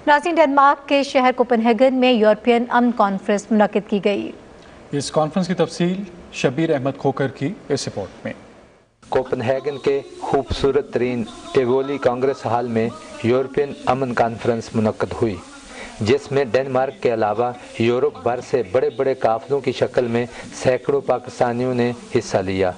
ناظرین، ڈنمارک کے شہر کوپنہیگن میں یورپین امن کانفرنس منعقد کی گئی۔ اس کانفرنس کی تفصیل شبیر احمد کھوکر کی اس رپورٹ میں۔ کوپنہیگن کے خوبصورت ترین ٹیگولی کانگریس ہال میں یورپین امن کانفرنس منعقد ہوئی، جس میں ڈنمارک کے علاوہ یورپ بھر سے بڑے بڑے قافلوں کی شکل میں سینکڑوں پاکستانیوں نے حصہ لیا۔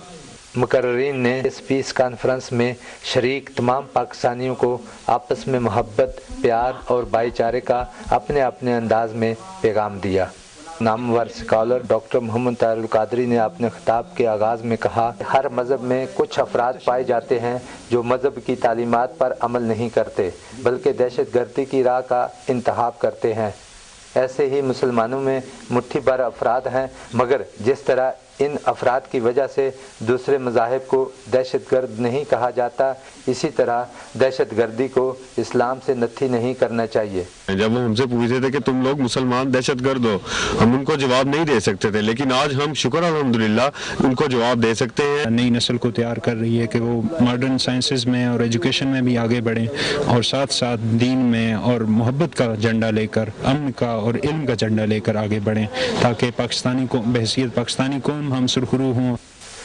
مقررین نے اس پیس کانفرنس میں شریک تمام پاکستانیوں کو آپس میں محبت، پیار اور بھائی چارے کا اپنے اپنے انداز میں پیغام دیا۔ نامور اسکالر ڈاکٹر محمد طاہر القادری نے اپنے خطاب کے آغاز میں کہا، ہر مذہب میں کچھ افراد پائے جاتے ہیں جو مذہب کی تعلیمات پر عمل نہیں کرتے بلکہ دہشت گردی کی راہ کا انتخاب کرتے ہیں۔ ایسے ہی مسلمانوں میں مٹھی بھر افراد ہیں، مگر جس طرح ان افراد کی وجہ سے دوسرے مذاہب کو دہشت گرد نہیں کہا جاتا، اسی طرح دہشت گردی کو اسلام سے نتھی نہیں کرنا چاہیے۔ جب وہ ہم سے پوچھتے تھے کہ تم لوگ مسلمان دہشت گرد ہو، ہم ان کو جواب نہیں دے سکتے تھے، لیکن آج ہم شکر الحمدللہ ان کو جواب دے سکتے ہیں۔ نئی نسل کو تیار کر رہی ہے کہ وہ ماڈرن سائنسز میں اور ایجوکیشن میں بھی آگے بڑھیں، اور ساتھ ساتھ دین میں اور محبت کا جھنڈا لے کر، امن کا اور علم کا جھنڈا لے کر آگے بڑھیں، تاکہ پاکستانی کو بحیثیت پاکستانی قوم ہم سرخرو ہوں۔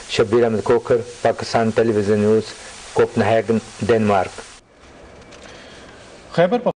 شبیر احمد کھوکر، پاکستان ٹیلی ویژن نیوز، کوپنہیگن، ڈنمارک۔ خیبر